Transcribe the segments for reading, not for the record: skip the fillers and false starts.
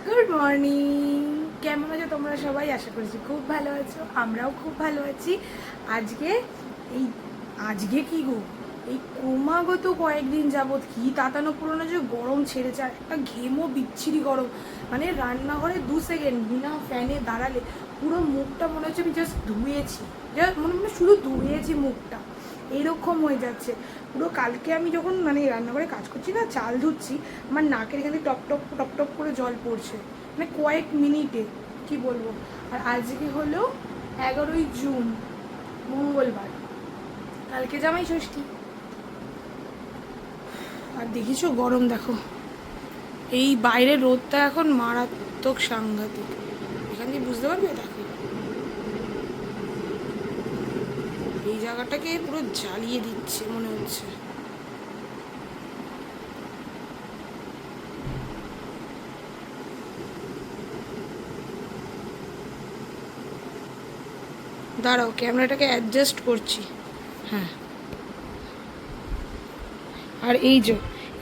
Good morning. কেমন আছো তোমরা সবাই? আশা করছি খুব ভালো আছো, আমরাও খুব ভালো আছি। আজকে এই আজকে কি গো, এই ক্রমাগত কয়েকদিন যাবৎ কি তাতানো পুরোনো যে গরম ছেড়েছে, আর একটা ঘেমো বিচ্ছিরি গরম। মানে রান্নাঘরে 2 সেকেন্ড বিনা ফ্যানে দাঁড়ালে পুরো মুখটা মনে হচ্ছে আমি জাস্ট ধুয়েছি, মনে মনে শুধু ধুয়েছি মুখটা, এইরকম হয়ে যাচ্ছে পুরো। কালকে আমি যখন মানে রান্নাঘরে কাজ করছি না, চাল ধুচ্ছি, আমার নাকের এখানে টপ টপ টপ টপ করে জল পড়ছে, মানে কয়েক মিনিটে, কি বলবো। আর আজকে হলো 11ই জুন, মঙ্গলবার, কালকে জামাই ষষ্ঠী। আর দেখিছো গরম দেখো, এই বাইরের রোদটা এখন মারাত্মক সাংঘাতিক, এখান দিয়ে বুঝতে পারবে। দেখো এই জায়গাটাকে পুরো জ্বালিয়ে দিচ্ছে মনে হচ্ছে। দাঁড়াও, ক্যামেরাটাকে অ্যাডজাস্ট করছি। হ্যাঁ, আর এই যে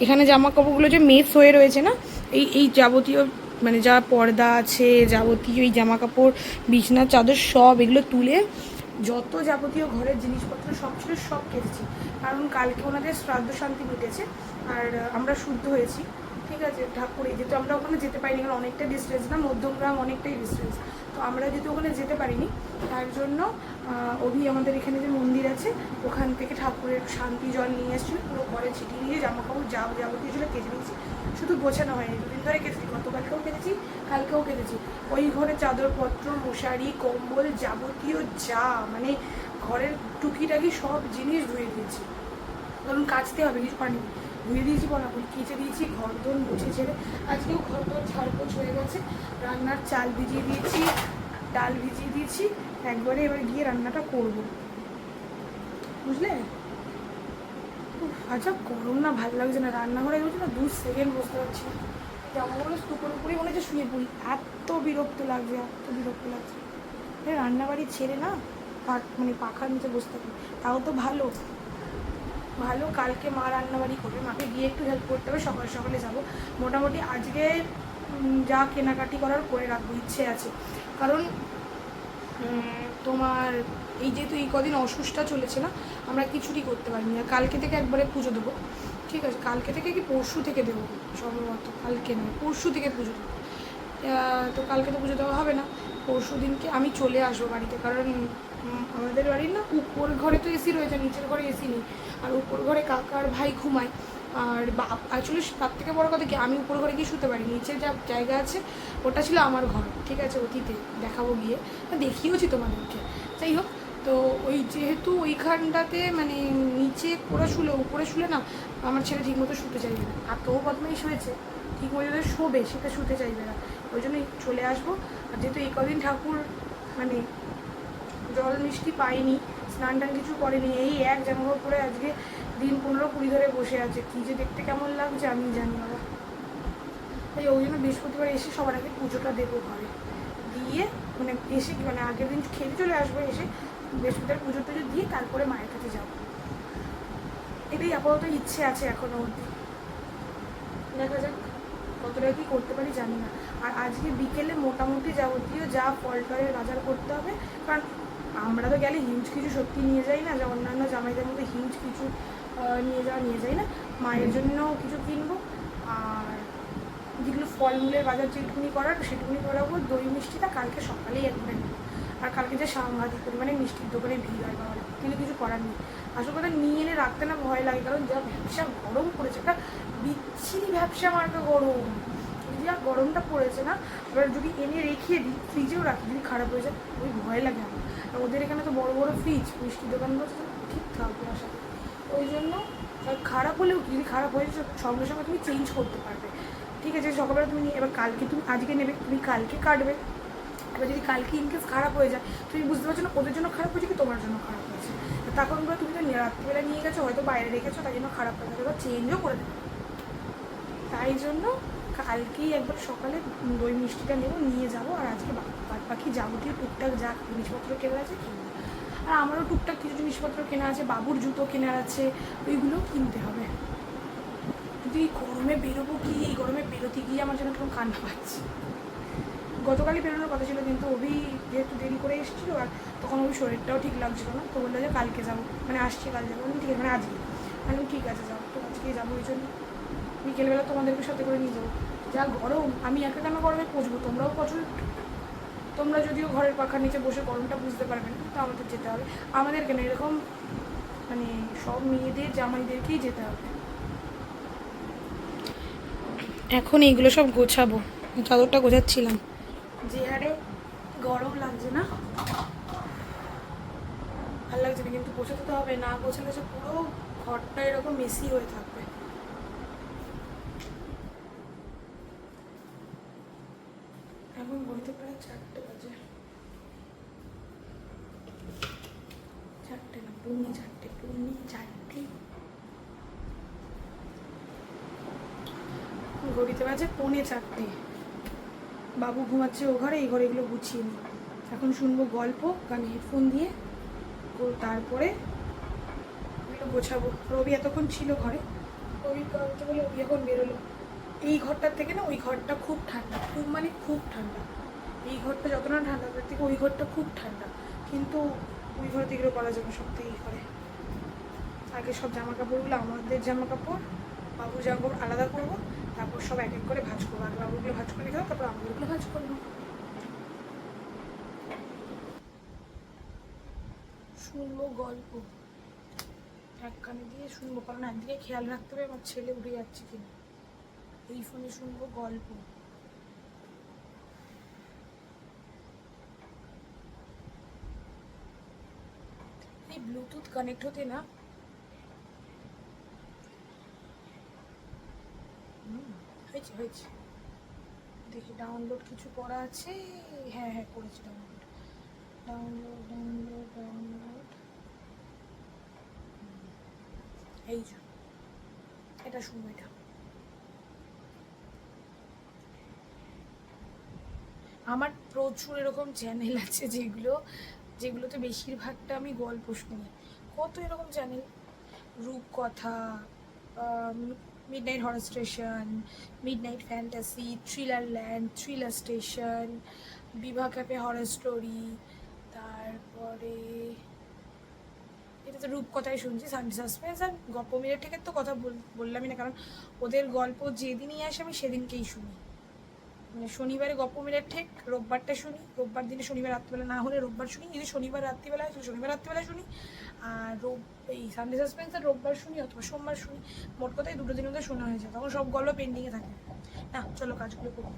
এখানে জামা কাপড়গুলো যে মেস হয়ে রয়েছে না, এই এই যাবতীয় মানে যা পর্দা আছে, যাবতীয় এই জামা কাপড়, বিছনার চাদর, সব এগুলো তুলে যত যাবতীয় ঘরের জিনিসপত্র সব ছিল সব কেটেছি। কারণ কালকে ওনাদের শ্রাদ্ধ শান্তি মিটেছে, আর আমরা শুদ্ধ হয়েছি। ঠিক আছে, ঠাকুরে যেহেতু আমরা ওখানে যেতে পারিনি, কারণ অনেকটা ডিস্টেন্স না, মধ্যমগ্রাম অনেকটাই ডিস্টেন্স, তো আমরা যেহেতু ওখানে যেতে পারিনি, তার জন্য আমাদের এখানে যে মন্দির আছে ওখান থেকে ঠাকুরের শান্তি জল নিয়ে এসেছিলো, পুরো ঘরে ছিটিয়ে দিয়ে জামা কাপড় যাবতীয় ছিল কেচে নিয়েছি। শুধু গোছানো হয়নি, দুদিন ধরে কেটেছি, গতকালকেও কেটেছি, কালকেও কেটেছি। ওই ঘরে চাদরপত্র, মশারি, কম্বল, যাবতীয় যা মানে ঘরের টুকিটাকি সব জিনিস ধুয়ে দিয়েছি, কারণ কাচতে হবে, কিছু পানি ধুয়ে দিয়েছি, বরাবর কেচে দিয়েছি, ঘর দোন মুছে ছেড়ে। আজকেও ঘর দোন ঝাড়পোছ হয়ে গেছে, রান্নার চাল ভিজিয়ে দিয়েছি, ডাল ভিজিয়ে দিয়েছি, একবারে এবার গিয়ে রান্নাটা করব, বুঝলে। আচ্ছা গরম না, ভালো লাগছে না, রান্নাঘরে বলছি না 2 সেকেন্ড বসতে পারছি না, জামাগুলো দুপুর উপরে মনে হচ্ছে শুয়ে পড়ি, এত বিরক্ত লাগছে, এত বিরক্ত লাগছে। রান্নাবাড়ি ছেড়ে না মানে পাখার নিচে বসতে থাকি, তাও তো ভালো ভালো। কালকে মা রান্নাবাড়ি করবে, মাকে গিয়ে একটু হেল্প করতে হবে, সকালে সকালে যাবো। মোটামুটি আজকে যা কেনাকাটি করার করে রাখবো, ইচ্ছে আছে। কারণ তোমার এই যেহেতু এই কদিন অসুস্থটা চলেছে না, আমরা কিছুই করতে পারিনি। আর কালকে থেকে একবারে পুজো দেবো, ঠিক আছে, কালকে থেকে কি পরশু থেকে দেবো সম্ভবত, কালকে নয় পরশু থেকে পুজো দেবো। তো কালকে তো পুজো দেওয়া হবে না, পরশু দিনকে আমি চলে আসবো বাড়িতে। কারণ আমাদের বাড়ির না উপর ঘরে তো এসি রয়েছে, নিচের ঘরে এসি নেই, আর উপর ঘরে কাকার ভাই ঘুমায়। আর অ্যাকচুয়ালি তার থেকে বড় কথা কি, আমি উপর ঘরে গিয়ে শুতে পারি, নিচে যা জায়গা আছে ওটা ছিল আমার ঘর, ঠিক আছে, অতীতে দেখাবো গিয়ে, দেখিয়েওছি তোমাদেরকে। যাই হোক, তো ওই যেহেতু ওইখানটাতে মানে নিচে ওরা শুলে, উপরে শুলে না আমার ছেলে ঠিকমতো শুতে চাইবে না, আর তো বদমাইশ হয়েছে, ঠিক মতো যদি শোবে সেটা শুতে চাইবে না, ওই জন্যই চলে আসবো। আর যেহেতু এই কদিন ঠাকুর মানে জল মিষ্টি পাইনি, স্নান টান কিছু করেনি, এই এক জামাকাপড় পরে আজকে দিন 15-20 ধরে বসে আছে, কী যে দেখতে কেমন লাগছে আমি জানি বাবা। তাই ওই জন্য বৃহস্পতিবার এসে সবার আগে পুজোটা দেবো ঘরে, দিয়ে মানে এসে মানে আগের দিন খেতে চলে আসবো, এসে বৃহস্পতিবার পুজো টুজো দিয়ে তারপরে মায়ের কাছে যাবো, এটাই আপাতত ইচ্ছে আছে এখনো অবধি। দেখা যাক কতটা কী করতে পারি জানি না। আর আজকে বিকেলে মোটামুটি যাবতীয় যা ফল টলের বাজার করতে হবে, কারণ আমরা তো গেলে হিউজ কিছু সত্যি নিয়ে যাই না, যা অন্যান্য জামাইদের মধ্যে হিউজ কিছু নিয়ে যাই না, মায়ের জন্যও কিছু কিনবো। আর যেগুলো ফলমূলের বাজার যেটুকুনি করার সেটুকুনি করাবো, দই মিষ্টিটা কালকে সকালেই একবারে নেবো। আর কালকে যে সাংঘাতিক পরিমাণে মিষ্টির দোকানে ভিড় হয় বাবা, কিন্তু কিছু করার নেই। আসল কথা নিয়ে এনে রাখতে না ভয় লাগে, কারণ যা ব্যবসা গরম পড়েছে, একটা বিচ্ছিরি ব্যবসা মার্কা গরম, যা গরমটা পড়েছে না, এবার যদি এনে রেখে দিই ফ্রিজেও রাখি, যদি খারাপ হয়ে যায় ওই ভয় লাগে আমার। আর ওদের এখানে তো বড় বড় ফ্রিজ, মিষ্টির দোকানগুলো ঠিক থাকবে আশা করি। ওই জন্য খারাপ হলেও যদি খারাপ হয়ে যায় সঙ্গে সঙ্গে তুমি চেঞ্জ করতে পারবে, ঠিক আছে। সকালবেলা তুমি এবার কালকে তুমি আজকে নেবে, তুমি কালকে কাটবে, এবার যদি কালকে ইনকেস খারাপ হয়ে যায় তুমি বুঝতে পারছো না ওদের জন্য খারাপ হয়েছে কি তোমার জন্য খারাপ হয়েছে, তখন করে তুমি তো রাত্রিবেলা নিয়ে গেছো, হয়তো বাইরে রেখেছো, তাই জন্য খারাপ হয়ে যাবে, এবার চেঞ্জও করে দেবে। তাই জন্য কালকেই একবার সকালে দই মিষ্টিটা নেবো, নিয়ে যাবো, আর আজকে বাদ বাকি যাবতীয় টুকটাক যা জিনিসপত্র কেনা আছে কিনবো। আর আমারও টুকটাক কিছু জিনিসপত্র কেনা আছে, বাবুর জুতো কেনার আছে, ওইগুলো কিনতে হবে, কিন্তু এই গরমে বেরোবো কি, এই গরমে বেরোতে গিয়ে আমার যেন কেমন কান্না পাচ্ছে। গতকালই বেরোনোর কথা ছিল, কিন্তু অভি যেহেতু দেরি করে এসেছিলো আর তখন ওই শরীরটাও ঠিক লাগছিল না, তো বললো যে কালকে যাবো, মানে আসছি কাল যাবো। ঠিক আছে, মানে আজকে আমি ঠিক আছে যাবো, তো আজকেই যাবো। ওই জন্য বিকেলবেলা তোমাদেরকে সাথে করে নিয়ে যাবো। যা গরম, আমি একা কেন গরমে পচবো, তোমরাও পচো। তোমরা যদিও ঘরের পাখার নিচে বসে গরমটা বুঝতে পারবে না, তো আমাদের যেতে হবে। আমাদের কেন এরকম মানে সব মেয়েদের জামাইদেরকেই যেতে হবে। এখন এইগুলো সব গোছাবো, চাদরটা গোছাচ্ছিলাম। যে হারে গরম লাগছে না, ভালো লাগছে না, কিন্তু গোছাতে তো হবে, না গোছালে যে পুরো ঘরটা এরকম মেসি হয়ে থাকবে। এখন ঘড়িতে প্রায় 4টে বাজে, 4টে না, পৌনে 4টে। ঘড়িতে বাজে পৌনে 4টে। বাবু ঘুমাচ্ছে ও ঘরে, এই ঘরে এগুলো গুছিয়ে নিই। এখন শুনবো গল্প কানে হেডফোন দিয়ে, তো তারপরে এগুলো গোছাবো। রবি এতক্ষণ ছিল ঘরে, রবির কারণে বলে রবি এখন বেরোলো। এই ঘরটার থেকে না ওই ঘরটা খুব ঠান্ডা, খুব মানে খুব ঠান্ডা। এই ঘরটা যত না ঠান্ডা, তার থেকে ওই ঘরটা খুব ঠান্ডা, কিন্তু ওই ঘরে তো এগুলো করা যাবে, সব থেকে এই ঘরে। আগে সব জামা কাপড়গুলো আমাদের জামা কাপড়, বাবুর জামা কাপড় আলাদা করবো, তারপর সব এক এক করে ভাঁজ করবো। আগে বাবুগুলো ভাঁজ করে রেখে দেবো, তারপর আমাদেরগুলো ভাঁজ করবো। শুনবো গল্প, এক কানে দিয়ে শুনবো, কারণ একদিকে খেয়াল রাখতে হবে আমার ছেলে উঠে যাচ্ছে কিনা। এই ফোনে শুনবো গল্প। এই ব্লুটুথ কানেক্ট হতে না হয়েছে হয়েছে, দেখি ডাউনলোড কিছু করা আছে। হ্যাঁ হ্যাঁ করেছি ডাউনলোড, ডাউনলোড ডাউনলোড ডাউনলোড। এই যে এটা শুনবো, এটা আমার প্রচুর এরকম চ্যানেল আছে যেগুলোতে বেশিরভাগটা আমি গল্প শুনি। কত এরকম channel, Rupkatha, midnight horror station, midnight fantasy, thriller land, thriller station, Bibha cafe horror story, তারপরে এটা তো রূপকথাই শুনছি, সানডে সাসপেন্স। আর গপ্প মিলের থেকে তো কথা বললামই না, কারণ ওদের গল্প যেদিনই আসে আমি সেদিনকেই শুনি। মানে শনিবারে গপ্প মিলের ঠিক, রোববারটা শুনি, রোববার দিনে শনিবার রাত্রিবেলা না হলে রোববার শুনি, যদি শনিবার রাত্রিবেলা হয় শনিবার রাত্রিবেলা শুনি, আর এই সানডে সাসপেন্স আর রোববার শুনি অথবা সোমবার শুনি। মোট কথায় 2 দিন মধ্যে শোনা হয়ে যায়, তখন সব গল্প পেন্ডিংয়ে থাকে। না চলো কাজগুলো করবো।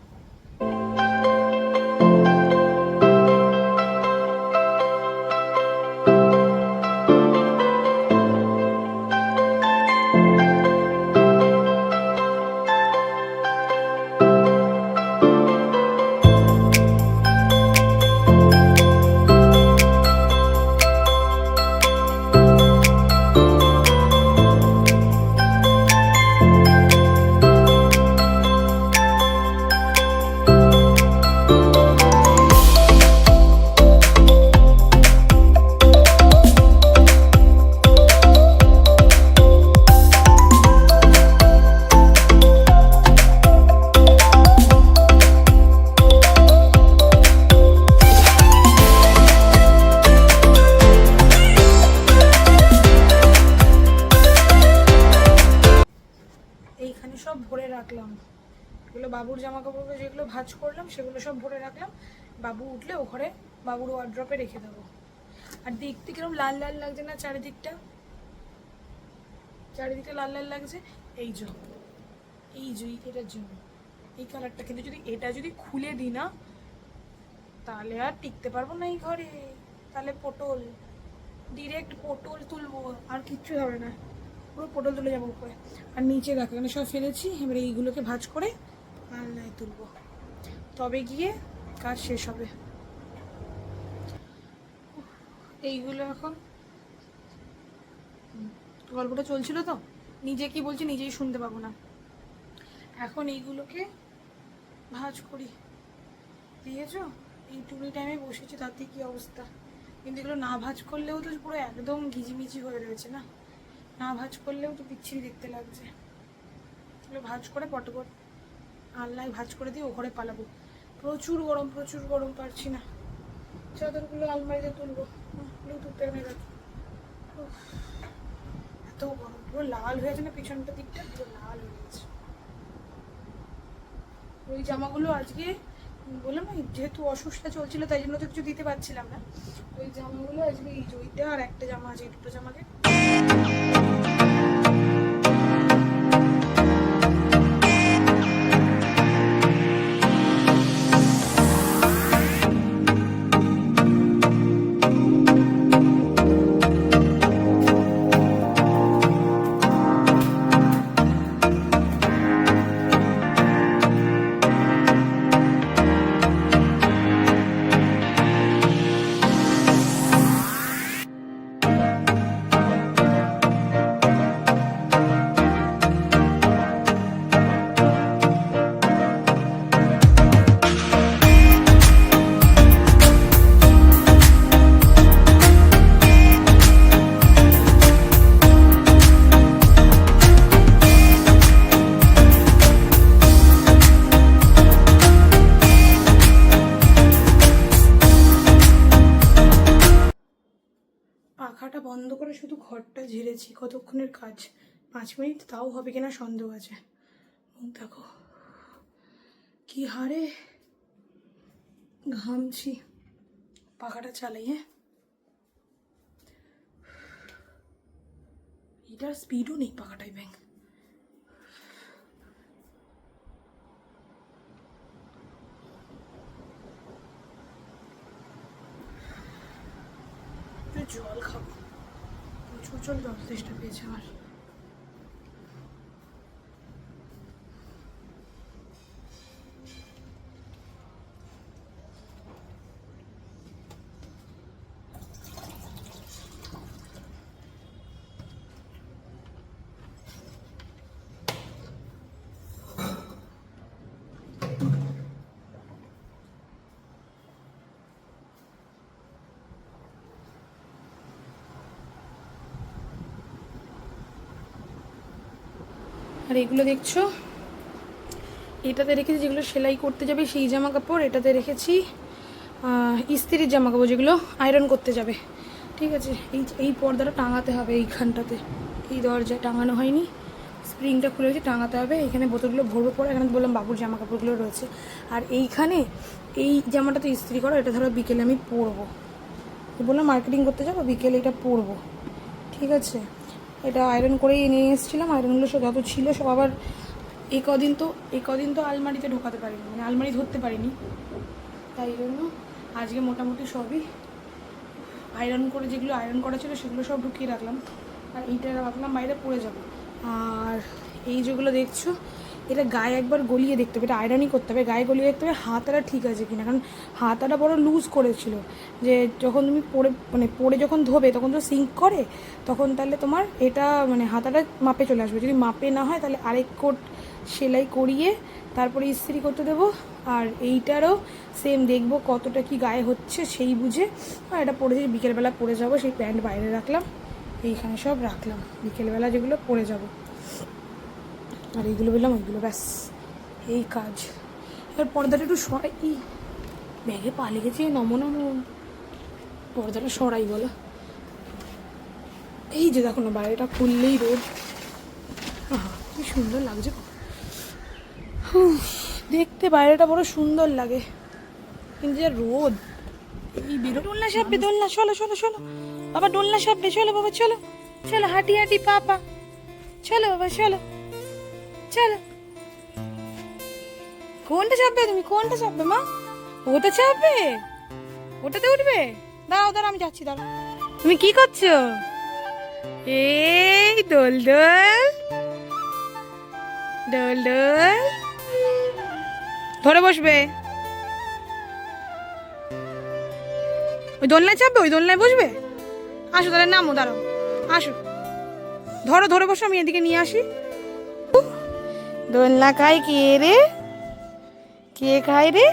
এইখানে সব ভরে রাখলাম, এগুলো বাবুর জামা কাপড়গুলো যেগুলো ভাঁজ করলাম সেগুলো সব ভরে রাখলাম। বাবু উঠলে ও ঘরে বাবুর ওয়ার্ড্রপে রেখে দেবো। আর দেখতে কিরকম লাল লাল লাগছে না চারিদিকটা, চারিদিকটা লাল লাল লাগছে। এই যে এটার জন্য এই কালারটা, কিন্তু এটা যদি খুলে দিই না তাহলে আর টিকতে পারবো না এই ঘরে, তাহলে ডিরেক্ট পটল তুলবো, আর কিচ্ছু হবে না, পুরো পটল তুলে যাবো উপরে। আর নিচে দেখো এখানে সব ফেলেছি, এবারে এইগুলোকে ভাঁজ করে আলনায় তুলবো, তবে গিয়ে কাজ শেষ হবে। এইগুলো এখন গল্পটা চলছিল তো, নিজে কি বলছি নিজেই শুনতে পাবো না। এখন এইগুলোকে ভাঁজ করি, দিয়েছো এই টুনি টাইমে বসেছি, তাতে কি অবস্থা। কিন্তু এগুলো না ভাঁজ করলেও তো পুরো একদম ঘিজিমিজি হয়ে রয়েছে না, না ভাঁজ করলেও তো বিচ্ছিরি দেখতে লাগছে। ভাজ করে পটপট আলনায় ভাজ করে দিয়ে ও ঘরে পালাবো। প্রচুর গরম পারছি না। চাদরগুলো আলমারিতে তুলবো, ব্লুটুথ টেনে রাখি। এত গরম, পুরো লাল হয়ে আছে না, পিছনটা দিকটা পুরো লাল হয়ে গেছে। ওই জামাগুলো আজকে বললাম না, যেহেতু অসুস্থতা চলছিল তাই জন্য তো কিছু দিতে পারছিলাম না। ওই জামাগুলো আজকে এই জয়টা আর একটা জামা আছে, দুটো জামাকে পাখাটা বন্ধ করে শুধু ঘরটা ঝেড়েছি। কতক্ষণের কাজ, 5 মিনিট, তাও হবে কিনা সন্দেহ আছে। দেখো কি হারে ঘামছি। পাখাটা চালাই। হ্যাঁ, এটার স্পিডও নেই পাখাটাই ব্যাং। জল খাবো, প্রচুর জল তেষ্টা পেয়েছে আমার। আর এগুলো দেখছো, এটাতে রেখেছি যেগুলো সেলাই করতে যাবে সেই জামা কাপড়, এটাতে রেখেছি ইস্ত্রির জামা কাপড় যেগুলো আয়রন করতে যাবে। ঠিক আছে, এই পর্দাটা টাঙাতে হবে এইখানটাতে, এই দরজায় টাঙানো হয়নি, স্প্রিংটা খুলে গেছে, টাঙাতে হবে। এখানে বোতলগুলো ভরবো পরে, এখানে বললাম বাবুর জামা কাপড়গুলো রয়েছে। আর এইখানে এই জামাটা তো ইস্ত্রি করো, এটা ধরো বিকেলে আমি পরবো, বললাম মার্কেটিং করতে যাবো, বিকেলে এটা পরবো। ঠিক আছে, এটা আয়রন করেই নিয়ে এসেছিলাম। আয়রনগুলো সব যত ছিল সব আবার এই কদিন তো আলমারিতে ঢোকাতে পারিনি, মানে আলমারি ধরতে পারিনি, তাই জন্য আজকে মোটামুটি সবই আয়রন করে, যেগুলো আয়রন করা ছিল সেগুলো সব ঢুকিয়ে রাখলাম। আর এইটা রাখলাম বাইরে, পড়ে যাবে। আর এই যেগুলো দেখছো, এটা গায়ে একবার গলিয়ে দেখতে হবে, এটা আয়রনই করতে হবে, গায়ে গলিয়ে দেখতে হবে হাতাটা ঠিক আছে কিনা, কারণ হাতাটা বড় লুজ করেছিল। যে যখন তুমি পরে যখন ধোবে তখন তো সিঙ্ক করে, তখন তাহলে তোমার এটা মানে হাতাটা মাপে চলে আসবে। যদি মাপে না হয় তাহলে আরেক কোট সেলাই করিয়ে তারপরে ইস্ত্রি করতে দেবো। আর এইটারও সেম দেখবো কতটা কি গায়ে হচ্ছে সেই বুঝে। আর এটা পরে বিকেলবেলা পরে যাবো, সেই প্যান্ট বাইরে রাখলাম, এইখানে সব রাখলাম, বিকেলবেলা যেগুলো পরে যাব। আর এইগুলো বললাম ওইগুলো, ব্যাস এই কাজ। এবার পর্দাটা একটু সরাই, ব্যাগে পা লেগেছে, নমো পর্দাটা সরাই বলো। এই যে দেখো না, বাইরেটা খুললেই রোদ, কি সুন্দর লাগছে দেখতে, বাইরেটা বড় সুন্দর লাগে, কিন্তু যে রোদ, এই দোলনা সাপবে, দোলনা, চলো চলো চলো বাবা, দোলনা সাপবে, চলো বাবা, চলো চলো, হাঁটি হাঁটি পাপা, চলো বাবা, চলো চলো। কোনটা চাপবে তুমি, কোনটা চাপবে মা? ওটা চাপবে, ওটাতে উঠবে? দাঁড়াও দাঁড়াও, আমি যাচ্ছি, দাঁড়াও। তুমি কি করছো? এই দোল দোল দোল দোল, ধরে বসবে, ওই দোলনায় চাপবে, ওই দোলনায় বসবে। আসো তাহলে, নামো, দাঁড়াও, আসো, ধরো, ধরে বসো, আমি এদিকে নিয়ে আসি। দোলনা খায় কে রে, কে খায় রে?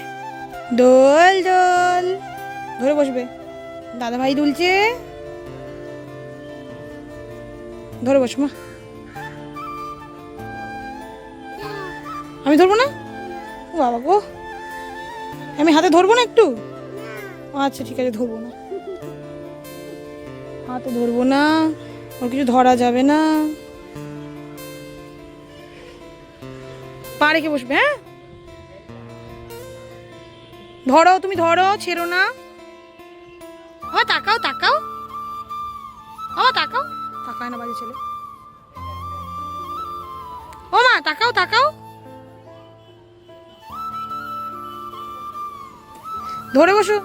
দোল দোল, ধরে বসবে, দাদা ভাই দুলছে, ধরে বসো মা। আমি ধরবো না? ও বাবা গো, আমি হাতে ধরবো না একটু? আচ্ছা ঠিক আছে, ধরবো না, হাতে ধরবো না, ওর কিছু ধরা যাবে না। পা রেখে বসবে। হ্যাঁ ধরো, তুমি ধরো, ছেড়ো না। ও তাকাও তাকাও, ও তাকাও, তাকায় না বাজে ছেলে। ও মা তাকাও তাকাও, ধরে বসো।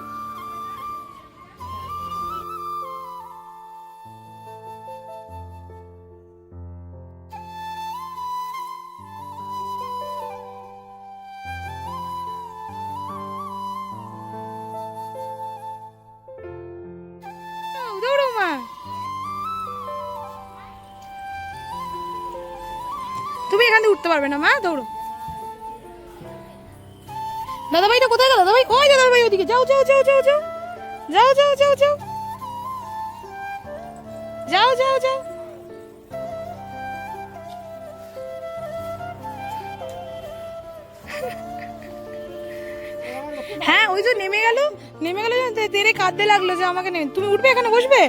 দৌড়ো মা, তুমি এখান থেকে উঠতে পারবে না মা, দৌড়ো। দাদাভাইটা কোথায় গেল? দাদাভাই ওই দাদাভাই ওদিকে, যাও যাও যাও যাও যাও যাও যাও যাও যাও যাও যাও যাও। হ্যাঁ ওই যে নেমে গেল, নেমে গেল, তেরে কাঁদতে লাগলো যে আমাকে নেমে। তুমি উঠবে, এখানে বসবে?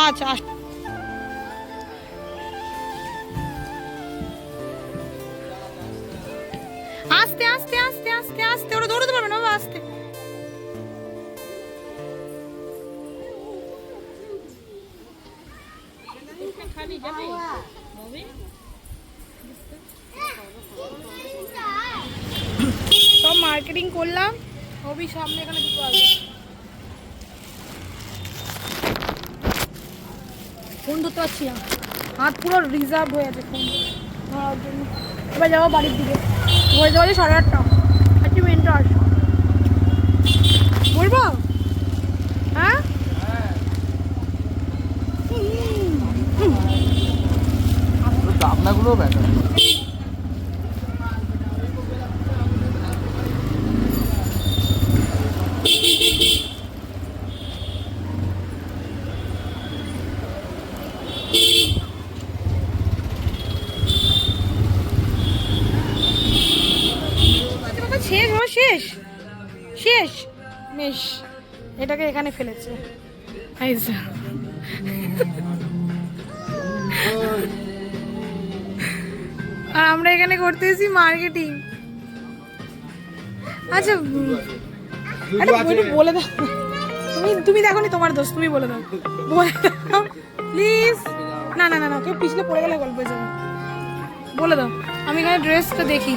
আচ্ছা আস্তে আস্তে আস্তে আস্তে আস্তে, ওরা দৌড়াতে পারবে না বাবা, আস্তে। সব মার্কেটিং করলাম, হবি সামনে এখানে দুটো আসবে। ফোন ধরতে পারছি না, হাত পুরো রিজার্ভ হয়ে আছে ফোন ধরার জন্য। এবার যাবো বাড়ির দিকে, হয়ে যাওয়া 8:30, 30 মিনিট আস বলবো। হ্যাঁ আপনাগুলো ব্যাটার। শেষ, ও শেষ শেষ মেশ, এটাকে এখানে ফেলেছে। আর আমরা এখানে করতেছি মার্কেটিং। আচ্ছা একটু বলে দাও, তুমি দেখো নি, তোমার দোষ, তুমি বলে দাও, বলে দাও প্লিজ। না না না না, কেউ পিছলে পড়ে গেলে গল্প হয়ে যাবে, বলে দাও। আমি এখানে ড্রেসটা দেখি।